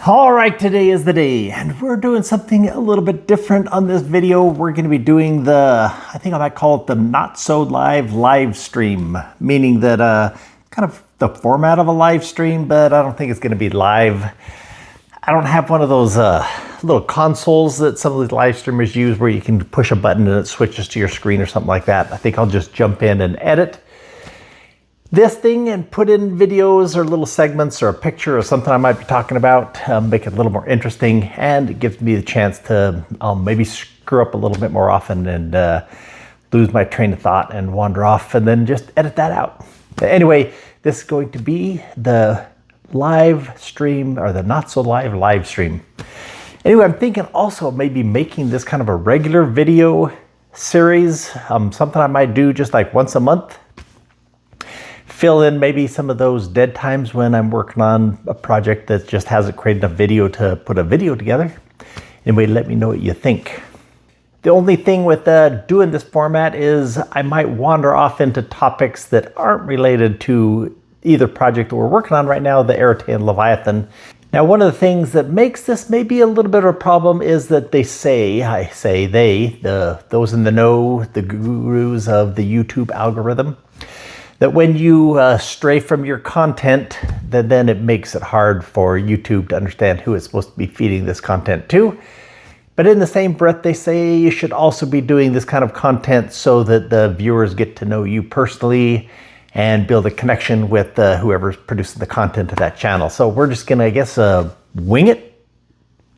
All right, today is the day, and we're doing something a little bit different on this video. We're going to be doing I think I might call it the not so live stream, meaning that kind of the format of a live stream, but I don't think it's going to be live. I don't have one of those little consoles that some of these live streamers use where you can push a button and it switches to your screen or something like that. I think I'll just jump in and edit this thing and put in videos or little segments or a picture or something I might be talking about, make it a little more interesting, and it gives me the chance to maybe screw up a little bit more often and lose my train of thought and wander off and then just edit that out. Anyway, this is going to be the live stream, or the not so live stream. Anyway, I'm thinking also maybe making this kind of a regular video series, something I might do just like once a month. Fill in maybe some of those dead times when I'm working on a project that just hasn't created a video to put a video together. Anyway, let me know what you think. The only thing with doing this format is I might wander off into topics that aren't related to either project that we're working on right now, the Airtain Leviathan. Now, one of the things that makes this maybe a little bit of a problem is that those in the know, the gurus of the YouTube algorithm, that when you stray from your content, then it makes it hard for YouTube to understand who it's supposed to be feeding this content to. But in the same breath, they say you should also be doing this kind of content so that the viewers get to know you personally and build a connection with whoever's producing the content of that channel. So we're just gonna, I guess, wing it,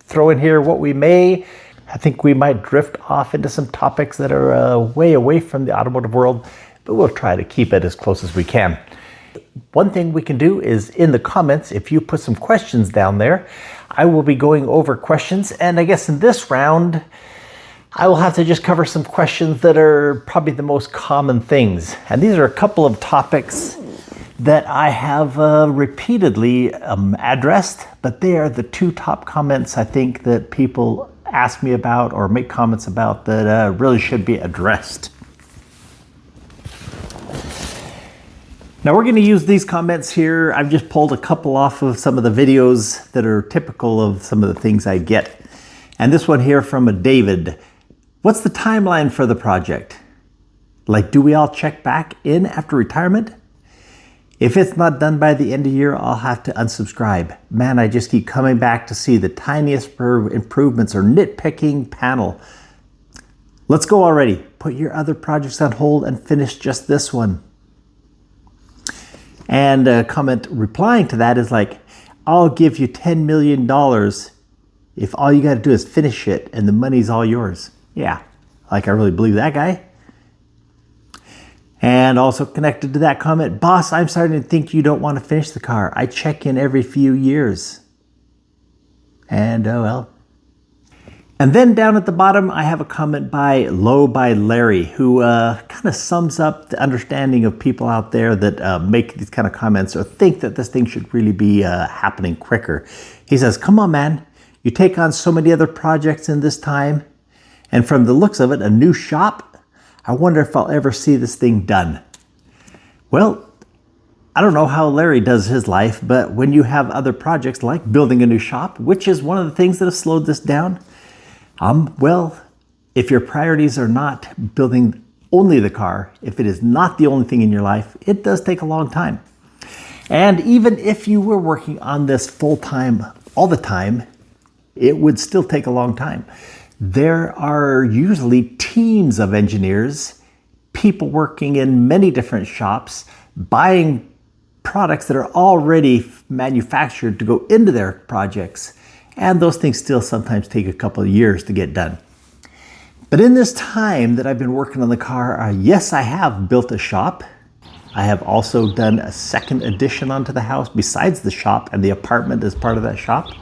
throw in here what we may. I think we might drift off into some topics that are way away from the automotive world, but we'll try to keep it as close as we can. One thing we can do is in the comments, if you put some questions down there, I will be going over questions. And I guess in this round, I will have to just cover some questions that are probably the most common things. And these are a couple of topics that I have repeatedly addressed, but they are the two top comments I think that people ask me about or make comments about that really should be addressed. Now we're going to use these comments here. I've just pulled a couple off of some of the videos that are typical of some of the things I get. And this one here from a David. What's the timeline for the project? Like, do we all check back in after retirement? If it's not done by the end of the year, I'll have to unsubscribe. Man, I just keep coming back to see the tiniest improvements or nitpicking panel. Let's go already. Put your other projects on hold and finish just this one. And a comment replying to that is like, I'll give you $10 million if all you got to do is finish it and the money's all yours. Yeah, like I really believe that guy. And also connected to that comment, boss, I'm starting to think you don't want to finish the car. I check in every few years. And oh well. And then down at the bottom, I have a comment by Larry, who kind of sums up the understanding of people out there that make these kind of comments or think that this thing should really be happening quicker. He says, come on, man, you take on so many other projects in this time. And from the looks of it, a new shop, I wonder if I'll ever see this thing done. Well, I don't know how Larry does his life, but when you have other projects like building a new shop, which is one of the things that have slowed this down, well, if your priorities are not building only the car, if it is not the only thing in your life, it does take a long time. And even if you were working on this full time, all the time, it would still take a long time. There are usually teams of engineers, people working in many different shops, buying products that are already manufactured to go into their projects. And those things still sometimes take a couple of years to get done. But in this time that I've been working on the car, yes, I have built a shop. I have also done a second addition onto the house besides the shop, and the apartment is part of that shop.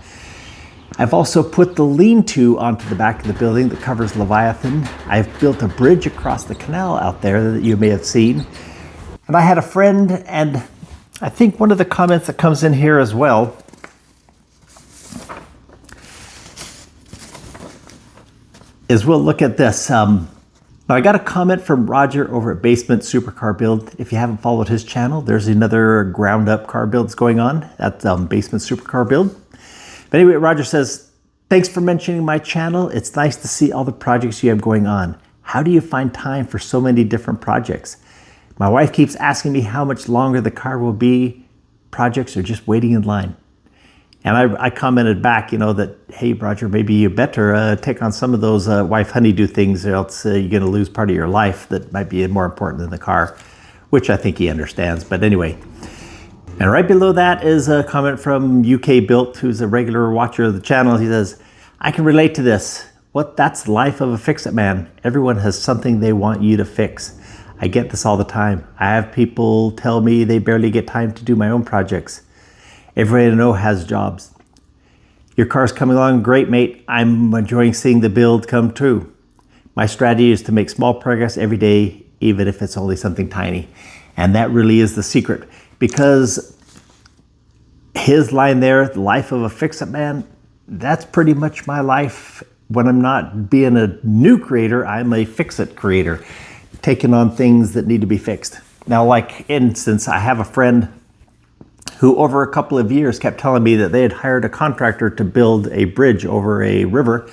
I've also put the lean-to onto the back of the building that covers Leviathan. I've built a bridge across the canal out there that you may have seen. And I had a friend, and I think one of the comments that comes in here as well is, we'll look at this. Now I got a comment from Roger over at Basement Supercar Build. If you haven't followed his channel, there's another ground up car builds going on at Basement Supercar Build. But anyway, Roger says, thanks for mentioning my channel. It's nice to see all the projects you have going on. How do you find time for so many different projects? My wife keeps asking me how much longer the car will be. Projects are just waiting in line. And I commented back, that, hey, Roger, maybe you better take on some of those wife honeydew things, or else you're going to lose part of your life that might be more important than the car, which I think he understands. But anyway, and right below that is a comment from UK Built, who's a regular watcher of the channel. He says, I can relate to this. That's the life of a fix-it man. Everyone has something they want you to fix. I get this all the time. I have people tell me they barely get time to do my own projects. Everybody I know has jobs. Your car's coming along great, mate. I'm enjoying seeing the build come true. My strategy is to make small progress every day, even if it's only something tiny. And that really is the secret, because his line there, the life of a fix-it man, that's pretty much my life. When I'm not being a new creator, I'm a fix-it creator, taking on things that need to be fixed. Now, like instance, I have a friend who over a couple of years kept telling me that they had hired a contractor to build a bridge over a river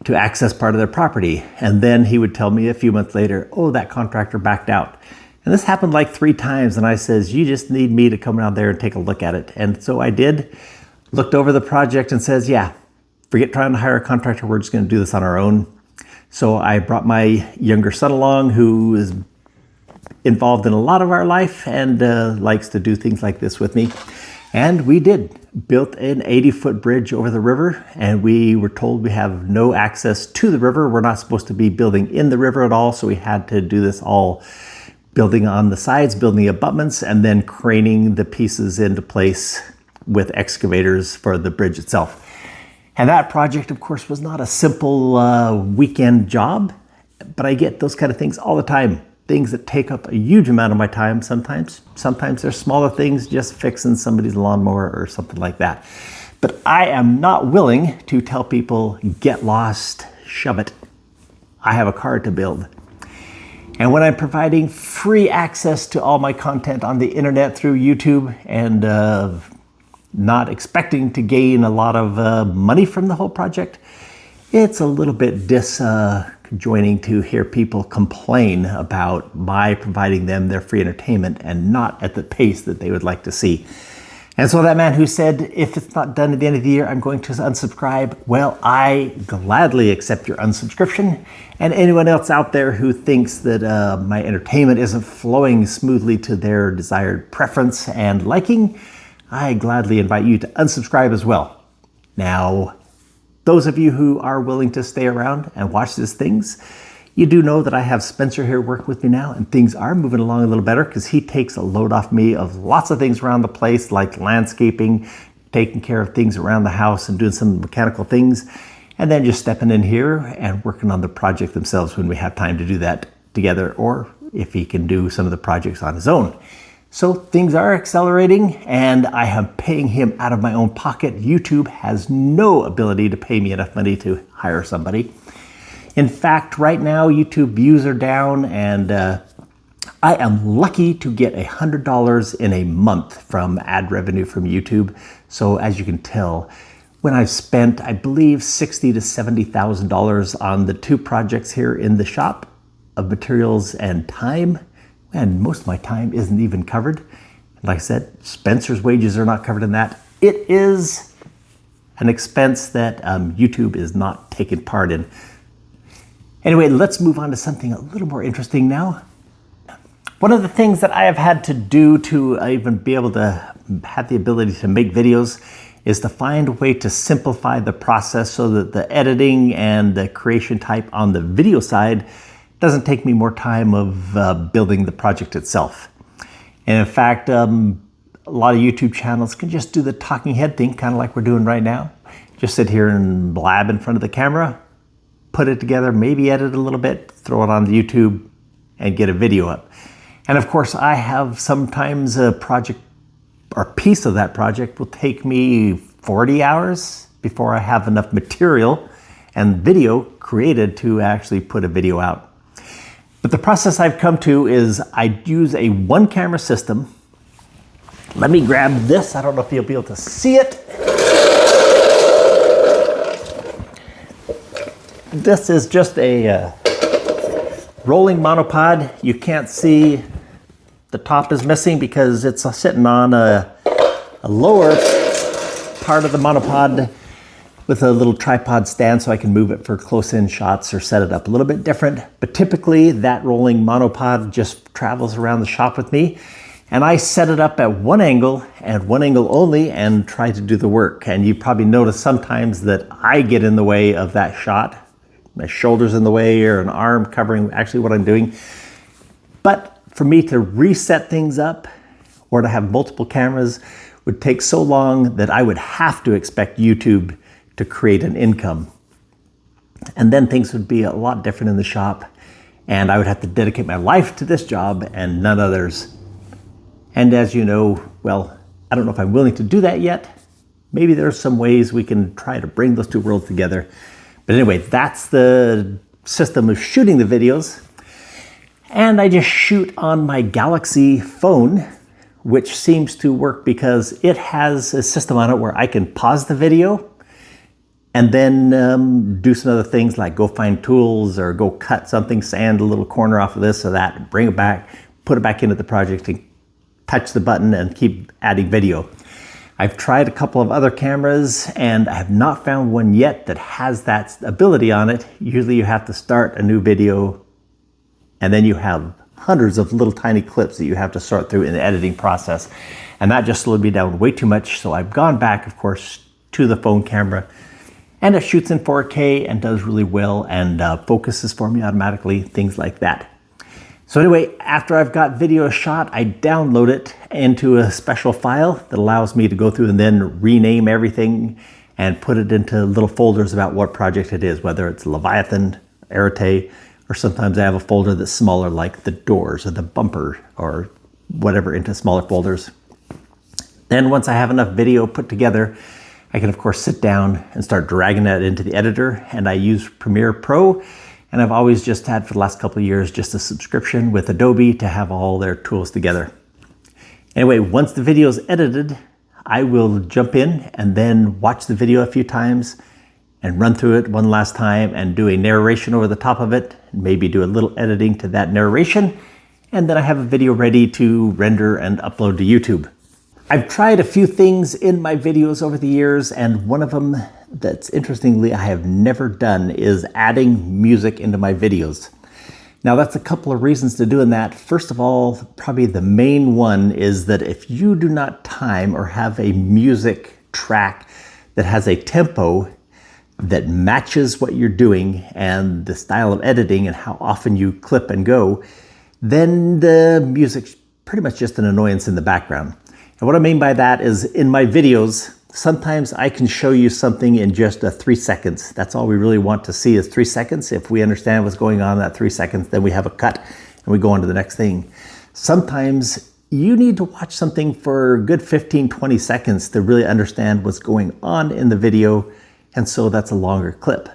to access part of their property. And then he would tell me a few months later, oh, that contractor backed out. And this happened like 3 times. And I says, you just need me to come out there and take a look at it. And so I did, looked over the project and says, yeah, forget trying to hire a contractor. We're just going to do this on our own. So I brought my younger son along, who is involved in a lot of our life and likes to do things like this with me. And we built an 80-foot bridge over the river, and we were told we have no access to the river. We're not supposed to be building in the river at all, so we had to do this all building on the sides, building the abutments, and then craning the pieces into place with excavators for the bridge itself. And that project, of course, was not a simple weekend job, but I get those kind of things all the time. Things that take up a huge amount of my time sometimes. Sometimes they're smaller things, just fixing somebody's lawnmower or something like that. But I am not willing to tell people, get lost, shove it. I have a car to build. And when I'm providing free access to all my content on the internet through YouTube and not expecting to gain a lot of money from the whole project, it's a little bit disjoining to hear people complain about my providing them their free entertainment and not at the pace that they would like to see. And so that man who said, if it's not done at the end of the year, I'm going to unsubscribe. Well, I gladly accept your unsubscription. And anyone else out there who thinks that my entertainment isn't flowing smoothly to their desired preference and liking, I gladly invite you to unsubscribe as well. Now, those of you who are willing to stay around and watch these things, you do know that I have Spencer here working with me now, and things are moving along a little better because he takes a load off me of lots of things around the place, like landscaping, taking care of things around the house and doing some mechanical things, and then just stepping in here and working on the project themselves when we have time to do that together, or if he can do some of the projects on his own. So things are accelerating, and I am paying him out of my own pocket. YouTube has no ability to pay me enough money to hire somebody. In fact, right now, YouTube views are down, and I am lucky to get $100 in a month from ad revenue from YouTube. So as you can tell, when I've spent, I believe, $60,000 to $70,000 on the 2 projects here in the shop of materials and time, and most of my time isn't even covered. Like I said, Spencer's wages are not covered in that. It is an expense that YouTube is not taking part in. Anyway, let's move on to something a little more interesting now. One of the things that I have had to do to even be able to have the ability to make videos is to find a way to simplify the process so that the editing and the creation type on the video side doesn't take me more time of building the project itself. And in fact, a lot of YouTube channels can just do the talking head thing, kind of like we're doing right now. Just sit here and blab in front of the camera, put it together, maybe edit a little bit, throw it on the YouTube, and get a video up. And of course, I have sometimes a project or piece of that project will take me 40 hours before I have enough material and video created to actually put a video out. But the process I've come to is I use a 1-camera system. Let me grab this. I don't know if you'll be able to see it. This is just a rolling monopod. You can't see the top is missing because it's sitting on a lower part of the monopod with a little tripod stand so I can move it for close-in shots or set it up a little bit different. But typically that rolling monopod just travels around the shop with me, and I set it up at one angle and one angle only and try to do the work. And you probably notice sometimes that I get in the way of that shot. My shoulder's in the way or an arm covering actually what I'm doing. But for me to reset things up or to have multiple cameras would take so long that I would have to expect YouTube to create an income. And then things would be a lot different in the shop, and I would have to dedicate my life to this job and none others. And as you know, well, I don't know if I'm willing to do that yet. Maybe there's some ways we can try to bring those two worlds together. But anyway, that's the system of shooting the videos. And I just shoot on my Galaxy phone, which seems to work because it has a system on it where I can pause the video and then do some other things like go find tools or go cut something, sand a little corner off of this or that, bring it back, put it back into the project and touch the button and keep adding video. I've tried a couple of other cameras and I have not found one yet that has that ability on it. Usually you have to start a new video and then you have hundreds of little tiny clips that you have to sort through in the editing process. And that just slowed me down way too much. So I've gone back, of course, to the phone camera. And it shoots in 4K and does really well and focuses for me automatically, things like that. So anyway, after I've got video shot, I download it into a special file that allows me to go through and then rename everything and put it into little folders about what project it is, whether it's Leviathan, Arete, or sometimes I have a folder that's smaller like the doors or the bumper or whatever into smaller folders. Then once I have enough video put together, I can of course sit down and start dragging that into the editor, and I use Premiere Pro, and I've always just had for the last couple of years just a subscription with Adobe to have all their tools together. Anyway, once the video is edited, I will jump in and then watch the video a few times and run through it one last time and do a narration over the top of it, maybe do a little editing to that narration, and then I have a video ready to render and upload to YouTube. I've tried a few things in my videos over the years, and one of them that's interestingly I have never done is adding music into my videos. Now that's a couple of reasons to doing that. First of all, probably the main one is that if you do not time or have a music track that has a tempo that matches what you're doing and the style of editing and how often you clip and go, then the music's pretty much just an annoyance in the background. And what I mean by that is in my videos, sometimes I can show you something in just 3 seconds. That's all we really want to see is 3 seconds. If we understand what's going on in that 3 seconds, then we have a cut and we go on to the next thing. Sometimes you need to watch something for a good 15, 20 seconds to really understand what's going on in the video, and so that's a longer clip.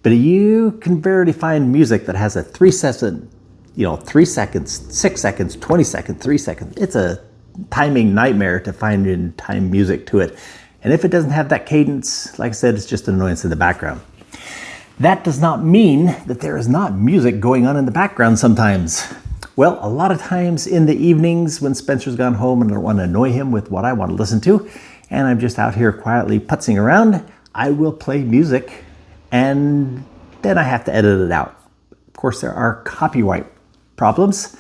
But you can barely find music that has a 3 second, 3 seconds, 6 seconds, 20 seconds, 3 seconds. It's a timing nightmare to find in time music to it. And if it doesn't have that cadence, like I said, it's just an annoyance in the background. That does not mean that there is not music going on in the background sometimes. Well, a lot of times in the evenings when Spencer's gone home and I don't want to annoy him with what I want to listen to, and I'm just out here quietly putzing around, I will play music and then I have to edit it out. Of course, there are copyright problems.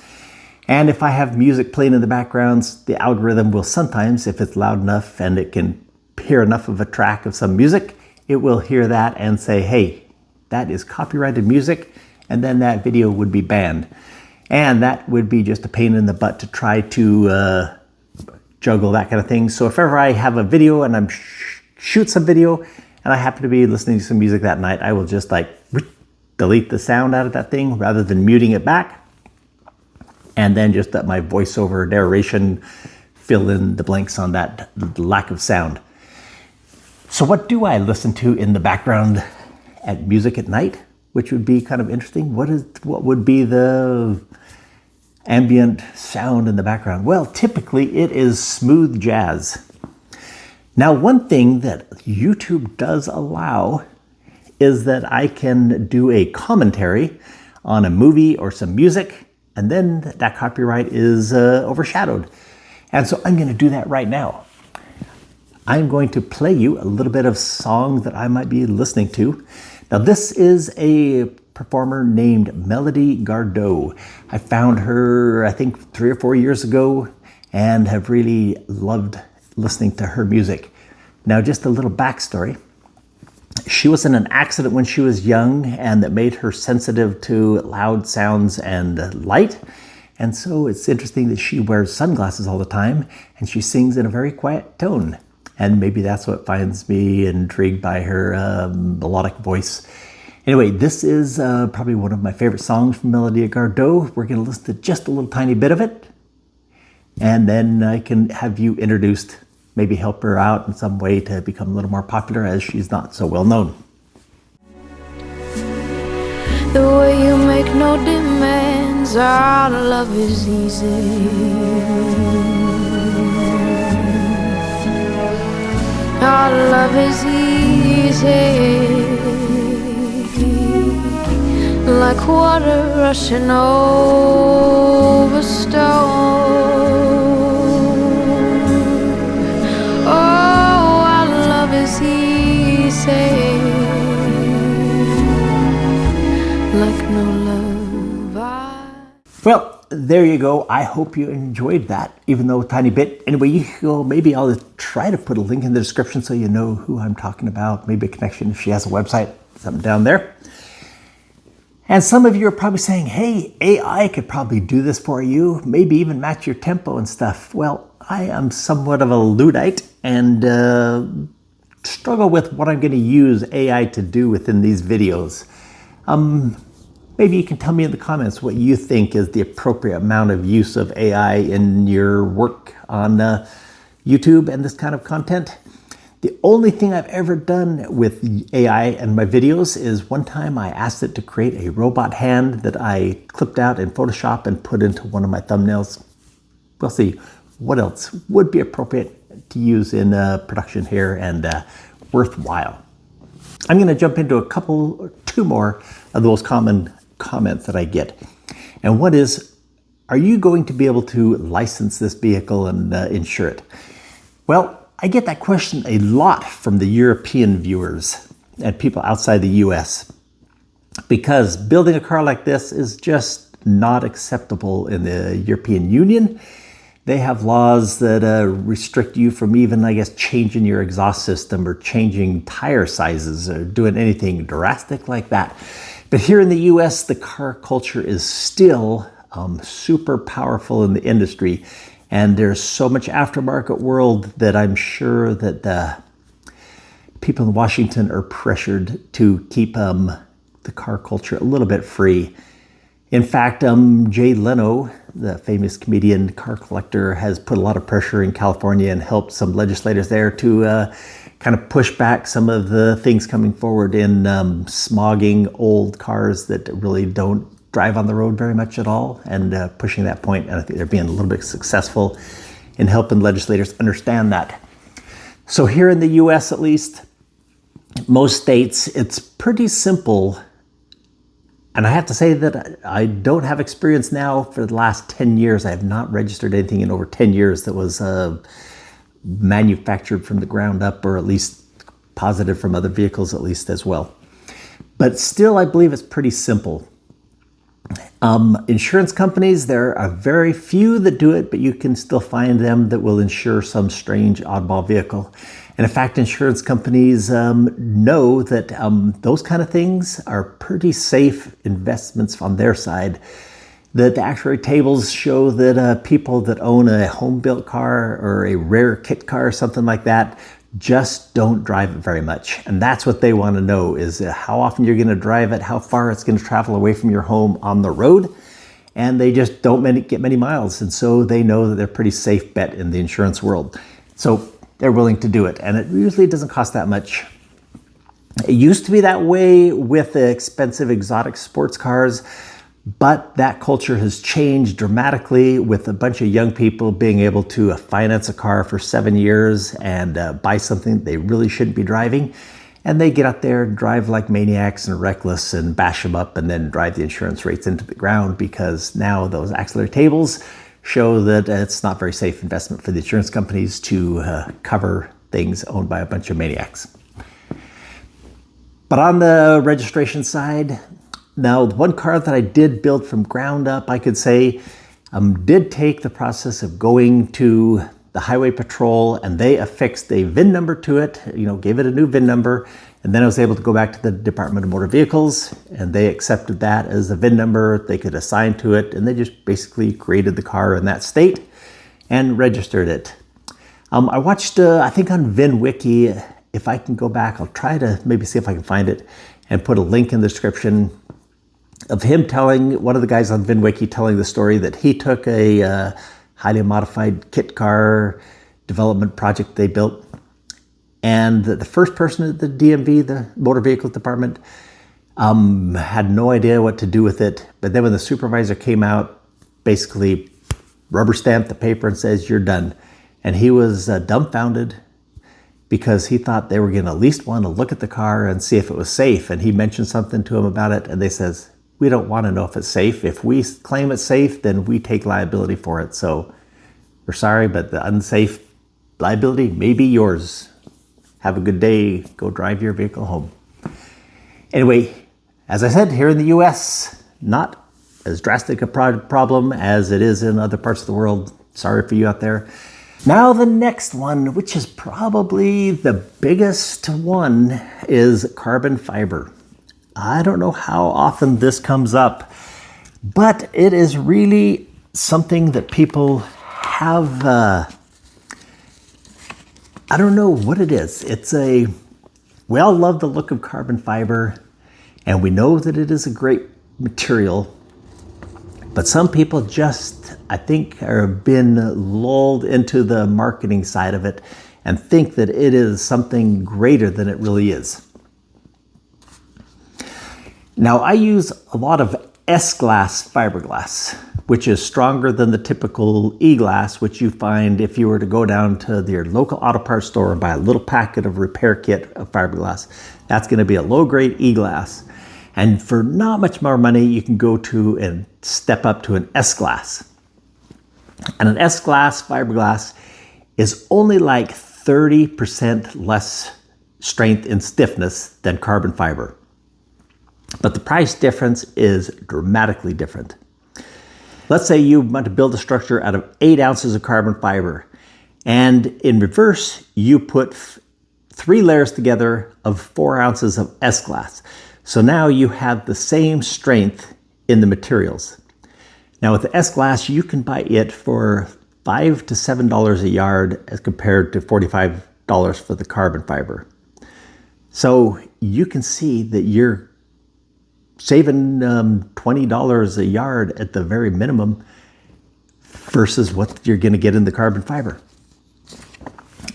And if I have music playing in the background, the algorithm will sometimes, if it's loud enough and it can hear enough of a track of some music, it will hear that and say, hey, that is copyrighted music, and then that video would be banned. And that would be just a pain in the butt to try to juggle that kind of thing. So if ever I have a video and I'm shoot some video and I happen to be listening to some music that night, I will just delete the sound out of that thing rather than muting it back. And then just let my voiceover narration fill in the blanks on that lack of sound. So what do I listen to in the background at music at night? Which would be kind of interesting. What would be the ambient sound in the background? Well, typically it is smooth jazz. Now, one thing that YouTube does allow is that I can do a commentary on a movie or some music, and then that copyright is overshadowed. And so I'm going to do that right now. I'm going to play you a little bit of songs that I might be listening to. Now, this is a performer named Melody Gardot. I found her, I think, 3 or 4 years ago and have really loved listening to her music. Now, just a little backstory. She was in an accident when she was young, and that made her sensitive to loud sounds and light. And so it's interesting that she wears sunglasses all the time, and she sings in a very quiet tone. And maybe that's what finds me intrigued by her melodic voice. Anyway, this is probably one of my favorite songs from Melody Gardot. We're going to listen to just a little tiny bit of it, and then I can have you introduced, maybe help her out in some way to become a little more popular, as she's not so well known. The way you make no demands, our love is easy. Our love is easy, like water rushing over stone. Oh, our love is easy, like no love. Well, there you go. I hope you enjoyed that, even though a tiny bit. Anyway, maybe I'll try to put a link in the description so you know who I'm talking about. Maybe a connection if she has a website, something down there. And some of you are probably saying, hey, AI could probably do this for you, maybe even match your tempo and stuff. Well, I am somewhat of a Luddite and struggle with what I'm going to use AI to do within these videos. Maybe you can tell me in the comments what you think is the appropriate amount of use of AI in your work on YouTube and this kind of content. The only thing I've ever done with AI and my videos is one time I asked it to create a robot hand that I clipped out in Photoshop and put into one of my thumbnails. We'll see what else would be appropriate to use in production here and worthwhile. I'm going to jump into two more of those common comments that I get. And one is, are you going to be able to license this vehicle and insure it? Well, I get that question a lot from the European viewers and people outside the US, because building a car like this is just not acceptable in the European Union. They have laws that restrict you from even, I guess, changing your exhaust system or changing tire sizes or doing anything drastic like that. But here in the US, the car culture is still super powerful in the industry. And there's so much aftermarket world that I'm sure that the people in Washington are pressured to keep the car culture a little bit free. In fact, Jay Leno, the famous comedian car collector, has put a lot of pressure in California and helped some legislators there to kind of push back some of the things coming forward in smogging old cars that really don't drive on the road very much at all, and pushing that point. And I think they're being a little bit successful in helping legislators understand that. So here in the US, at least, most states, it's pretty simple. And I have to say that I don't have experience now for the last 10 years. I have not registered anything in over 10 years that was manufactured from the ground up, or at least positive from other vehicles at least as well. But still, I believe it's pretty simple. Insurance companies, there are very few that do it, but you can still find them that will insure some strange oddball vehicle. And in fact, insurance companies know that those kind of things are pretty safe investments on their side. The actuary tables show that people that own a home-built car or a rare kit car or something like that just don't drive it very much. And that's what they want to know, is how often you're going to drive it, how far it's going to travel away from your home on the road. And they just don't get many miles. And so they know that they're a pretty safe bet in the insurance world. So they're willing to do it. And it usually doesn't cost that much. It used to be that way with the expensive exotic sports cars, but that culture has changed dramatically with a bunch of young people being able to finance a car for 7 years and buy something they really shouldn't be driving. and they get out there and drive like maniacs and reckless and bash them up and then drive the insurance rates into the ground, because now those auxiliary tables show that it's not very safe investment for the insurance companies to cover things owned by a bunch of maniacs. But on the registration side, now one car that I did build from ground up, I could say, did take the process of going to the highway patrol, and they affixed a VIN number to it, gave it a new VIN number, and then I was able to go back to the Department of Motor Vehicles, and they accepted that as a VIN number they could assign to it, and they just basically created the car in that state and registered it. I watched, I think on VinWiki, if I can go back, I'll try to maybe see if I can find it and put a link in the description of him telling, one of the guys on VinWiki telling the story that he took a highly modified kit car development project they built, and the first person at the DMV, the Motor Vehicle Department, had no idea what to do with it. But then when the supervisor came out, basically rubber stamped the paper and says, "You're done." And he was dumbfounded, because he thought they were going to at least want to look at the car and see if it was safe. And he mentioned something to him about it, and they says, "We don't want to know if it's safe. If we claim it's safe, then we take liability for it. So we're sorry, but the unsafe liability may be yours. Have a good day. Go drive your vehicle home." Anyway, as I said, here in the US, not as drastic a problem as it is in other parts of the world. Sorry for you out there. Now the next one, which is probably the biggest one, is carbon fiber. I don't know how often this comes up, but it is really something that people have, I don't know what it is. We all love the look of carbon fiber, and we know that it is a great material, but some people just, I think, have been lulled into the marketing side of it and think that it is something greater than it really is. Now, I use a lot of S-glass fiberglass, which is stronger than the typical E-glass, which you find if you were to go down to your local auto parts store and buy a little packet of repair kit of fiberglass. That's going to be a low-grade E-glass. And for not much more money, you can go to and step up to an S-glass. And an S-glass fiberglass is only like 30% less strength and stiffness than carbon fiber. But the price difference is dramatically different. Let's say you want to build a structure out of 8 ounces of carbon fiber, and in reverse, you put 3 layers together of 4 ounces of S-glass. So now you have the same strength in the materials. Now with the S-glass, you can buy it for $5 to $7 a yard as compared to $45 for the carbon fiber. So you can see that you're saving $20 a yard at the very minimum versus what you're going to get in the carbon fiber.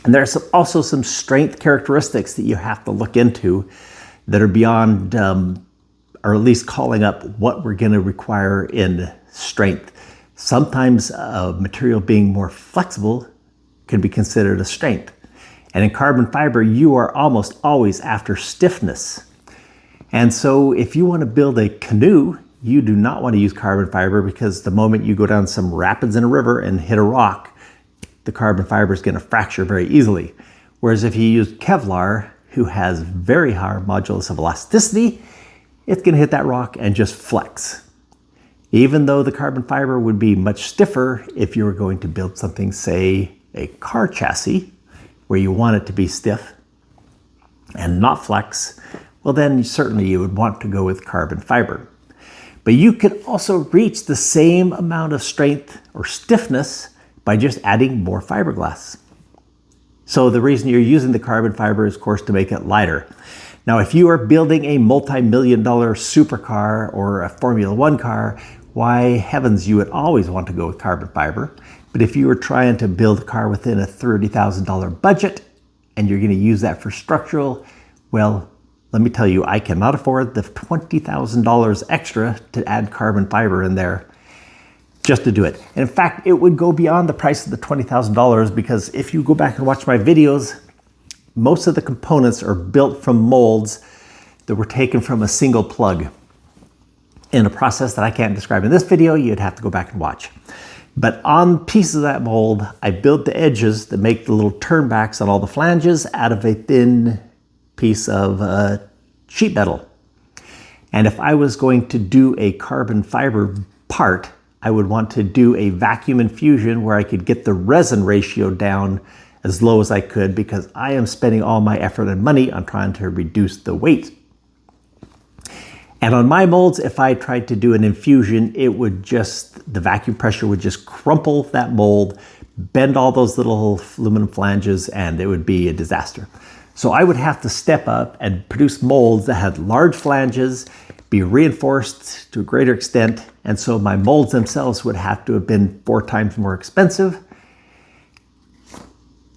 And there's also some strength characteristics that you have to look into that are beyond, or at least calling up what we're going to require in strength. Sometimes a material being more flexible can be considered a strength. And in carbon fiber, you are almost always after stiffness. And so if you want to build a canoe, you do not want to use carbon fiber, because the moment you go down some rapids in a river and hit a rock, the carbon fiber is going to fracture very easily. Whereas if you use Kevlar, who has very high modulus of elasticity, it's going to hit that rock and just flex. Even though the carbon fiber would be much stiffer if you were going to build something, say, a car chassis, where you want it to be stiff and not flex, well then certainly you would want to go with carbon fiber. But you can also reach the same amount of strength or stiffness by just adding more fiberglass. So the reason you're using the carbon fiber is, of course, to make it lighter. Now, if you are building a multi-million-dollar supercar or a Formula One car, why heavens, you would always want to go with carbon fiber. But if you were trying to build a car within a $30,000 budget and you're going to use that for structural, well, let me tell you, I cannot afford the $20,000 extra to add carbon fiber in there just to do it. And in fact, it would go beyond the price of the $20,000, because if you go back and watch my videos, most of the components are built from molds that were taken from a single plug in a process that I can't describe in this video. You'd have to go back and watch. But on pieces of that mold, I built the edges that make the little turnbacks on all the flanges out of a thin piece of sheet metal. And if I was going to do a carbon fiber part, I would want to do a vacuum infusion where I could get the resin ratio down as low as I could, because I am spending all my effort and money on trying to reduce the weight. And on my molds, if I tried to do an infusion, the vacuum pressure would just crumple that mold, bend all those little aluminum flanges, and it would be a disaster. So I would have to step up and produce molds that had large flanges, be reinforced to a greater extent, and so my molds themselves would have to have been 4 times more expensive.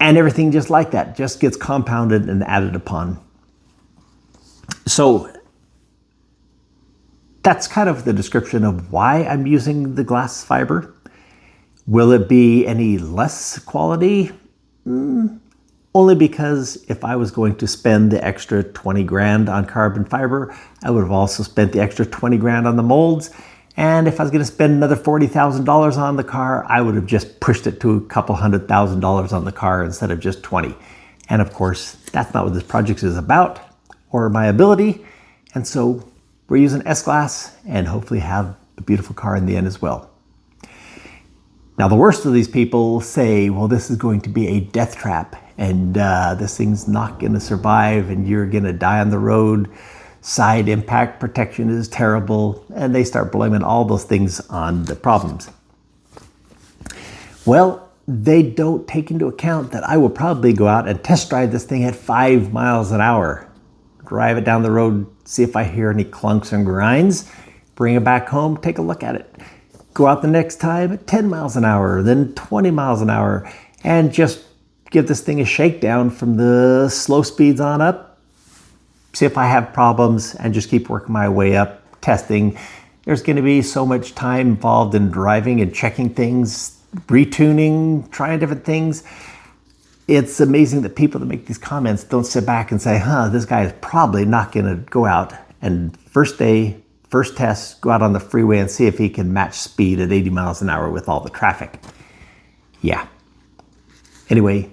And everything just like that just gets compounded and added upon. So that's kind of the description of why I'm using the glass fiber. Will it be any less quality? Only because if I was going to spend the extra 20 grand on carbon fiber, I would have also spent the extra 20 grand on the molds. And if I was going to spend another $40,000 on the car, I would have just pushed it to a couple $100,000 on the car instead of just 20. And of course, that's not what this project is about or my ability. And so we're using S-Glass and hopefully have a beautiful car in the end as well. Now, the worst of these people say, well, this is going to be a death trap and this thing's not going to survive and you're going to die on the road. Side impact protection is terrible, and they start blaming all those things on the problems. Well, they don't take into account that I will probably go out and test drive this thing at 5 miles an hour. Drive it down the road, see if I hear any clunks and grinds, bring it back home, take a look at it. Go out the next time at 10 miles an hour, then 20 miles an hour, and just give this thing a shakedown from the slow speeds on up. See if I have problems and just keep working my way up, testing. There's going to be so much time involved in driving and checking things, retuning, trying different things. It's amazing that people that make these comments don't sit back and say, this guy is probably not going to go out and first day, first test, go out on the freeway and see if he can match speed at 80 miles an hour with all the traffic. Yeah. Anyway,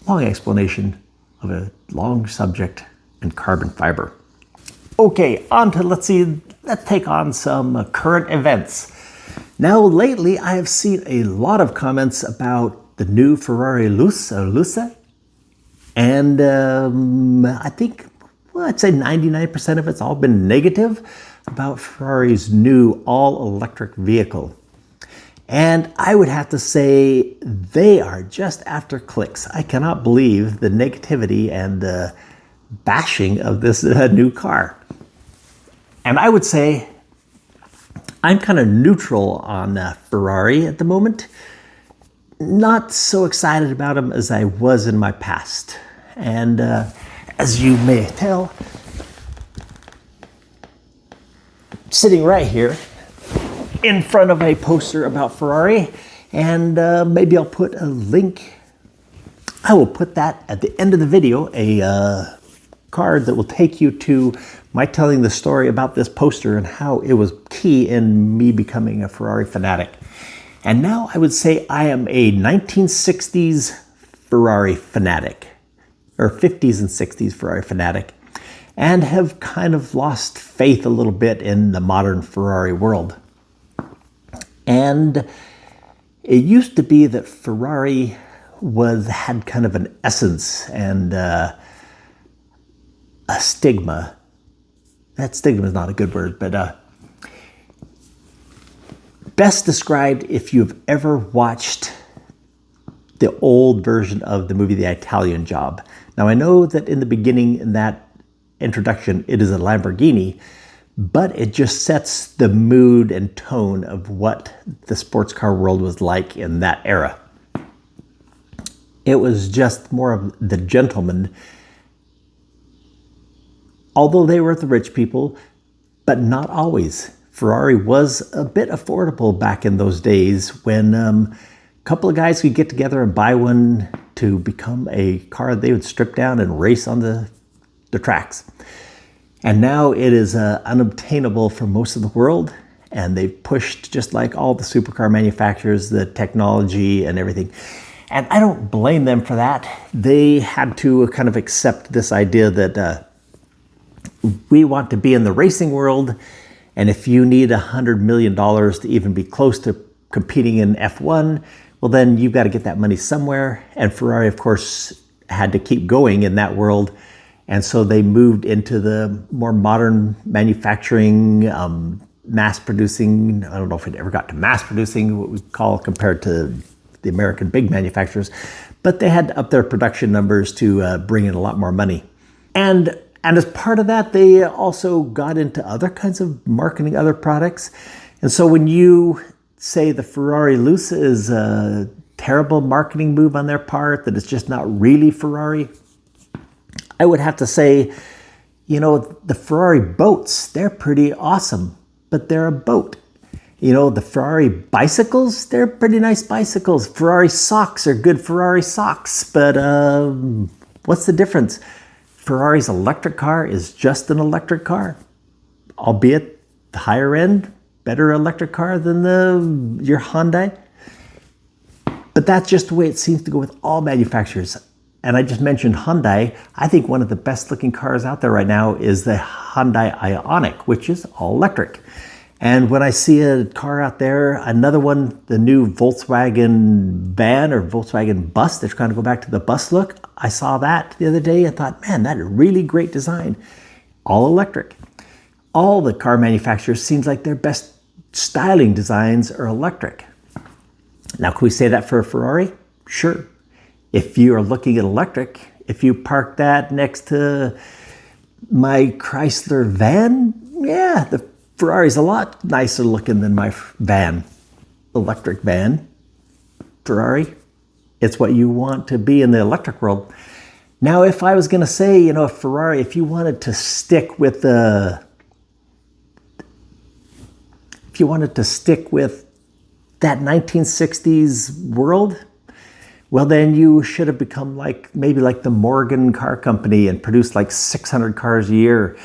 long explanation of a long subject and carbon fiber. Okay, let's take on some current events. Now, lately, I have seen a lot of comments about the new Ferrari Luce, and I think, I'd say 99% of it's all been negative about Ferrari's new all-electric vehicle. And I would have to say they are just after clicks. I cannot believe the negativity and the bashing of this new car. And I would say I'm kind of neutral on Ferrari at the moment. Not so excited about them as I was in my past. And as you may tell, sitting right here in front of a poster about Ferrari, and maybe I'll put a link. I will put that at the end of the video, a card that will take you to my telling the story about this poster and how it was key in me becoming a Ferrari fanatic. And now I would say I am a 1960s Ferrari fanatic, or 50s and 60s Ferrari fanatic, and have kind of lost faith a little bit in the modern Ferrari world. And it used to be that Ferrari had kind of an essence and a stigma. That stigma is not a good word, but best described if you've ever watched the old version of the movie The Italian Job. Now, I know that in the beginning, in that introduction, it is a Lamborghini, but it just sets the mood and tone of what the sports car world was like in that era. It was just more of the gentlemen, although they were the rich people, but not always. Ferrari was a bit affordable back in those days when couple of guys could get together and buy one to become a car they would strip down and race on the tracks. And now it is unobtainable for most of the world. And they've pushed, just like all the supercar manufacturers, the technology and everything. And I don't blame them for that. They had to kind of accept this idea that we want to be in the racing world. And if you need $100 million to even be close to competing in F1, well, then you've got to get that money somewhere. And Ferrari, of course, had to keep going in that world. And so they moved into the more modern manufacturing, mass producing. I don't know if it ever got to mass producing, what we call compared to the American big manufacturers, but they had to up their production numbers to bring in a lot more money. And as part of that, they also got into other kinds of marketing, other products. And so when you say the Ferrari Luce is a terrible marketing move on their part, that it's just not really Ferrari, I would have to say, you know, the Ferrari boats, they're pretty awesome, but they're a boat. You know, the Ferrari bicycles, they're pretty nice bicycles. Ferrari socks are good Ferrari socks, but what's the difference? Ferrari's electric car is just an electric car, albeit the higher end, better electric car than your Hyundai. But that's just the way it seems to go with all manufacturers. And I just mentioned Hyundai. I think one of the best looking cars out there right now is the Hyundai Ioniq, which is all electric. And when I see a car out there, another one, the new Volkswagen van or Volkswagen bus, they're trying to go back to the bus look. I saw that the other day. I thought, man, that's a really great design. All electric. All the car manufacturers seems like their best styling designs are electric. Now, can we say that for a Ferrari? Sure. If you are looking at electric, if you park that next to my Chrysler van, yeah, the Ferrari's a lot nicer looking than my van, electric van. Ferrari, it's what you want to be in the electric world. Now, if I was going to say, you know, Ferrari, if you wanted to stick with that 1960s world, well, then you should have become maybe like the Morgan Car Company and produced like 600 cars a year.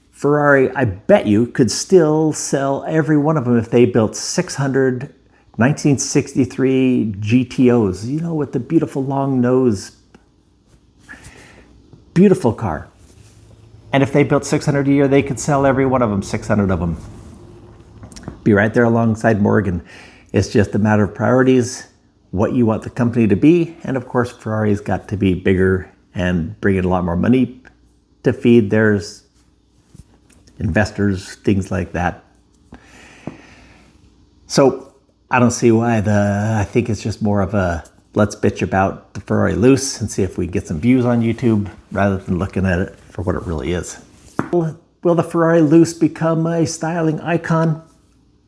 Ferrari, I bet you, could still sell every one of them if they built 600 1963 GTOs, you know, with the beautiful long nose. Beautiful car. And if they built 600 a year, they could sell every one of them, 600 of them. Be right there alongside Morgan. It's just a matter of priorities, what you want the company to be. And of course, Ferrari's got to be bigger and bring in a lot more money to feed their investors, things like that. So I don't see why I think it's just more of a let's bitch about the Ferrari Luce and see if we get some views on YouTube rather than looking at it for what it really is. Will the Ferrari Luce become a styling icon?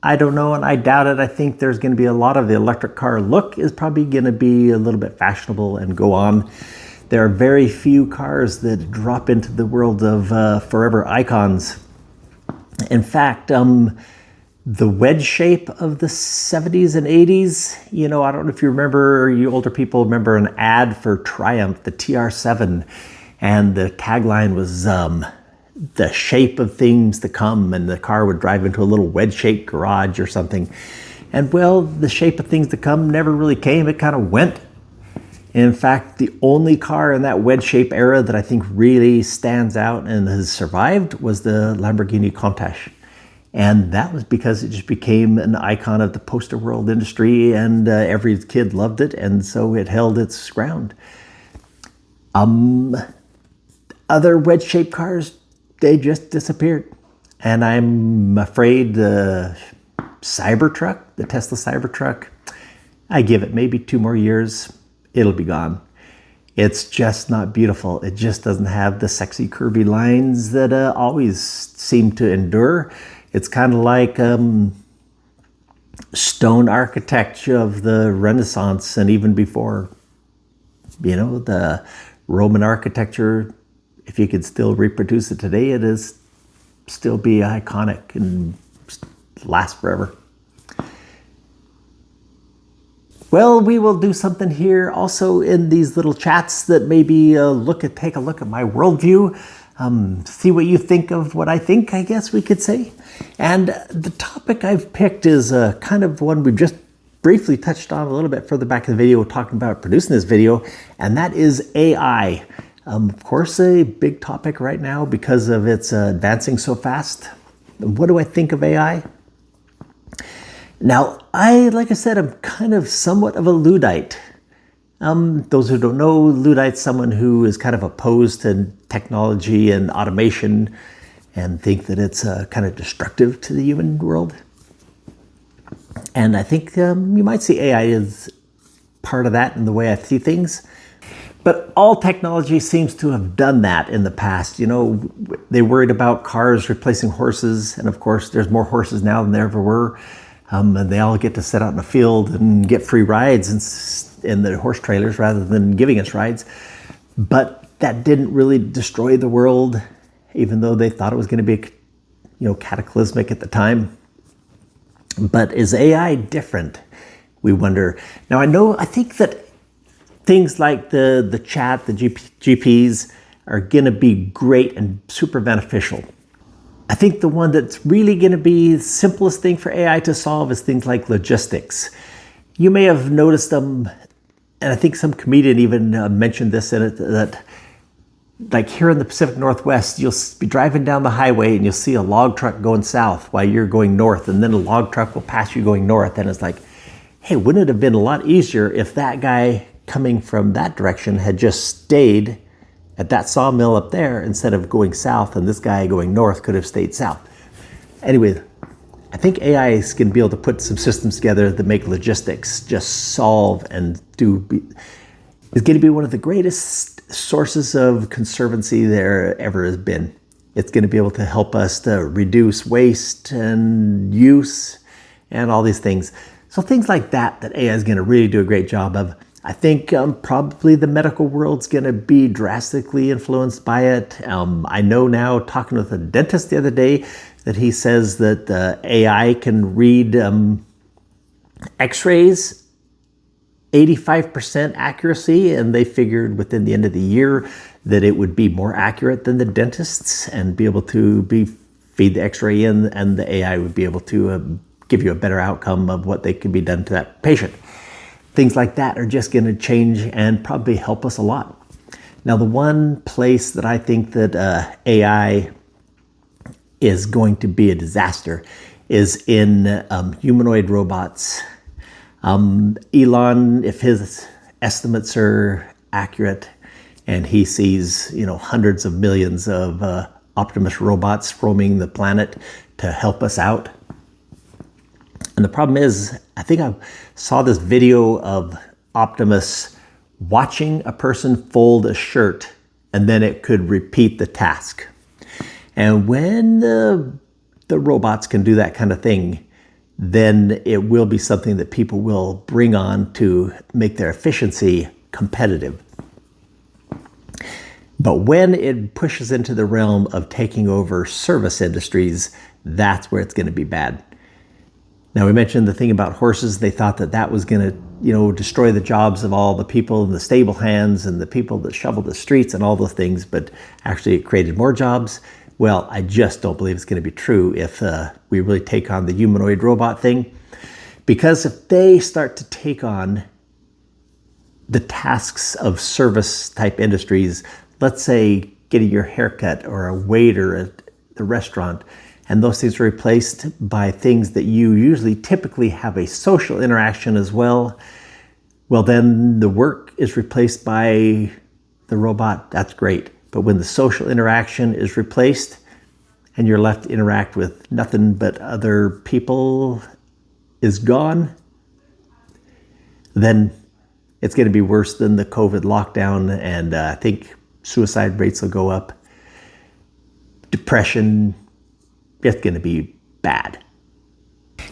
I don't know, and I doubt it. I think there's going to be a lot of the electric car look is probably going to be a little bit fashionable and go on. There are very few cars that drop into the world of forever icons. In fact, the wedge shape of the 70s and 80s, you know, I don't know if you remember, or you older people remember an ad for Triumph, the TR7, and the tagline was the shape of things to come, and the car would drive into a little wedge-shaped garage or something. And well, the shape of things to come never really came, it kind of went. In fact, the only car in that wedge-shape era that I think really stands out and has survived was the Lamborghini Countach. And that was because it just became an icon of the poster world industry, and every kid loved it, and so it held its ground. Other wedge-shaped cars, they just disappeared. And I'm afraid the Cybertruck, the Tesla Cybertruck, I give it maybe 2 more years, it'll be gone. It's just not beautiful. It just doesn't have the sexy curvy lines that always seem to endure. It's kind of like stone architecture of the Renaissance and even before. You know, the Roman architecture, if you could still reproduce it today, it is still be iconic and last forever. Well, we will do something here also in these little chats that maybe take a look at my worldview, see what you think of what I think, I guess we could say. And the topic I've picked is kind of one we've just briefly touched on a little bit further back in the video, talking about producing this video, and that is AI. Of course, a big topic right now because of its advancing so fast. What do I think of AI? Now, like I said, I'm kind of somewhat of a Luddite. Those who don't know, Luddite's someone who is kind of opposed to technology and automation and think that it's kind of destructive to the human world. And I think you might see AI as part of that in the way I see things. But all technology seems to have done that in the past. You know, they worried about cars replacing horses. And of course, there's more horses now than there ever were. And they all get to sit out in the field and get free rides in the horse trailers rather than giving us rides. But that didn't really destroy the world, even though they thought it was going to be, cataclysmic at the time. But is AI different? We wonder. Now, I think that things like the chat, the GPs are going to be great and super beneficial. I think the one that's really going to be the simplest thing for AI to solve is things like logistics. You may have noticed them, and I think some comedian even mentioned this in it, that like here in the Pacific Northwest, you'll be driving down the highway and you'll see a log truck going south while you're going north, and then a log truck will pass you going north, and it's like, hey, wouldn't it have been a lot easier if that guy coming from that direction had just stayed at that sawmill up there instead of going south, and this guy going north could have stayed south. Anyway, I think AI is going to be able to put some systems together that make logistics just solve and is going to be one of the greatest sources of conservancy there ever has been. It's going to be able to help us to reduce waste and use and all these things. So things like that AI is going to really do a great job of. I think probably the medical world's going to be drastically influenced by it. I know now, talking with a dentist the other day, that he says that AI can read x-rays 85% accuracy, and they figured within the end of the year that it would be more accurate than the dentists and be able to feed the x-ray in, and the AI would be able to give you a better outcome of what they could be done to that patient. Things like that are just going to change and probably help us a lot. Now, the one place that I think that AI is going to be a disaster is in humanoid robots. Elon, if his estimates are accurate, and he sees hundreds of millions of Optimus robots roaming the planet to help us out. And the problem is, I think I saw this video of Optimus watching a person fold a shirt, and then it could repeat the task. And when the robots can do that kind of thing, then it will be something that people will bring on to make their efficiency competitive. But when it pushes into the realm of taking over service industries, that's where it's going to be bad. Now, we mentioned the thing about horses. They thought that was going to, destroy the jobs of all the people in the stable hands and the people that shovel the streets and all those things, but actually it created more jobs. Well, I just don't believe it's going to be true if we really take on the humanoid robot thing. Because if they start to take on the tasks of service type industries, let's say getting your haircut or a waiter at the restaurant, and those things are replaced by things that you usually typically have a social interaction as well, well, then the work is replaced by the robot. That's great. But when the social interaction is replaced and you're left to interact with nothing but other people is gone, then it's going to be worse than the COVID lockdown, and I think suicide rates will go up. Depression, it's going to be bad.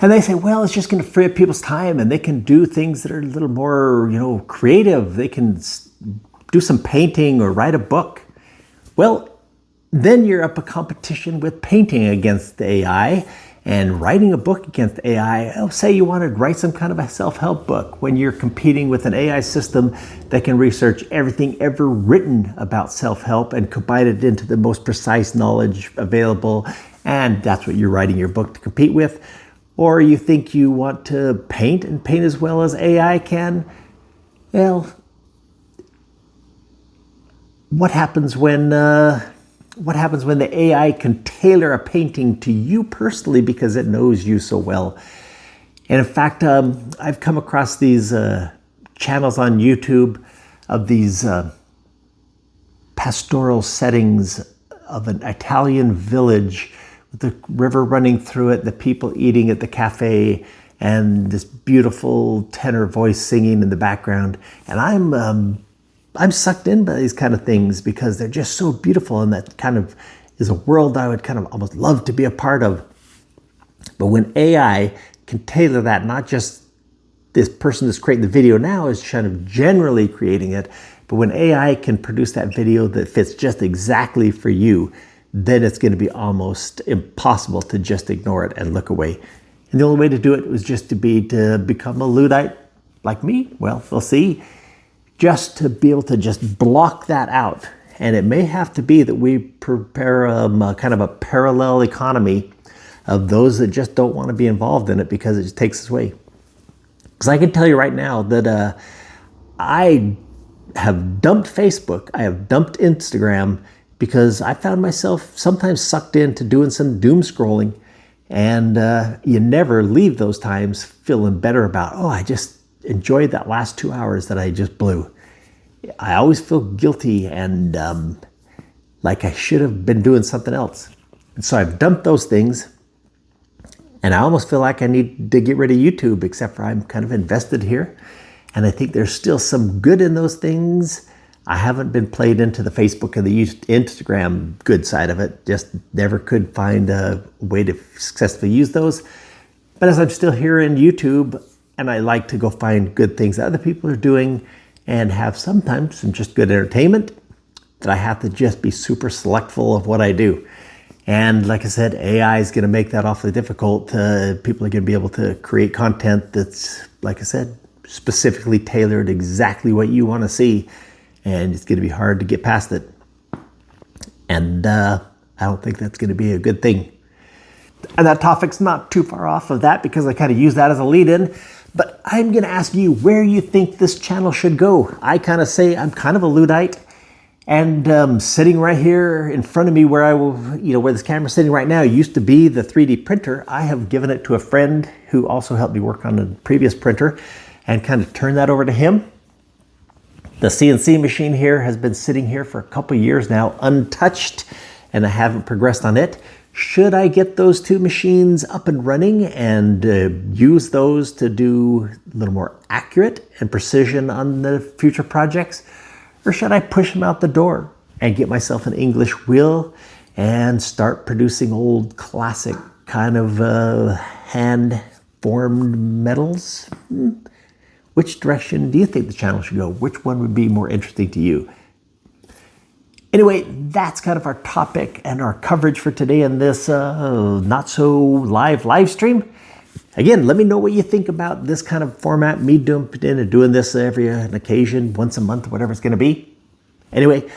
And they say, well, it's just going to free up people's time and they can do things that are a little more, creative. They can do some painting or write a book. Well, then you're up a competition with painting against the AI, And writing a book against AI, say you want to write some kind of a self-help book when you're competing with an AI system that can research everything ever written about self-help and combine it into the most precise knowledge available, and that's what you're writing your book to compete with. Or you think you want to paint and paint as well as AI can, well, what happens when the AI can tailor a painting to you personally because it knows you so well? And in fact, I've come across these channels on YouTube of these pastoral settings of an Italian village with the river running through it, the people eating at the cafe, and this beautiful tenor voice singing in the background. And I'm sucked in by these kind of things because they're just so beautiful, and that kind of is a world I would kind of almost love to be a part of. But when AI can tailor that, not just this person that's creating the video now is kind of generally creating it, but when AI can produce that video that fits just exactly for you, then it's going to be almost impossible to just ignore it and look away. And the only way to do it was just to become a Luddite like me. Well, we'll see. Just to be able to just block that out. And it may have to be that we prepare a kind of a parallel economy of those that just don't want to be involved in it because it just takes us away. Because I can tell you right now that I have dumped Facebook, I have dumped Instagram, because I found myself sometimes sucked into doing some doom scrolling. And you never leave those times feeling better about, oh, I just enjoyed that last 2 hours that I just blew. I always feel guilty and like I should have been doing something else. And so I've dumped those things, and I almost feel like I need to get rid of YouTube, except for I'm kind of invested here. And I think there's still some good in those things. I haven't been played into the Facebook and the Instagram good side of it. Just never could find a way to successfully use those. But as I'm still here in YouTube, and I like to go find good things that other people are doing and have sometimes some just good entertainment, that I have to just be super selectful of what I do. And like I said, AI is going to make that awfully difficult. People are going to be able to create content that's, like I said, specifically tailored exactly what you want to see. And it's going to be hard to get past it. And I don't think that's going to be a good thing. And that topic's not too far off of that because I kind of use that as a lead-in. But I'm going to ask you where you think this channel should go. I kind of say I'm kind of a Luddite. And sitting right here in front of me where where this camera's sitting right now used to be the 3D printer. I have given it to a friend who also helped me work on a previous printer and kind of turned that over to him. The CNC machine here has been sitting here for a couple years now, untouched, and I haven't progressed on it. Should I get those two machines up and running and use those to do a little more accurate and precision on the future projects? Or should I push them out the door and get myself an English wheel and start producing old classic kind of hand-formed metals? Which direction do you think the channel should go? Which one would be more interesting to you? Anyway, that's kind of our topic and our coverage for today in this not so live stream. Again, let me know what you think about this kind of format, me doing this every an occasion, once a month, whatever it's going to be. Anyway,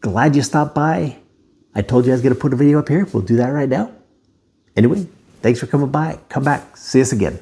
glad you stopped by. I told you I was going to put a video up here. We'll do that right now. Anyway, thanks for coming by. Come back. See us again.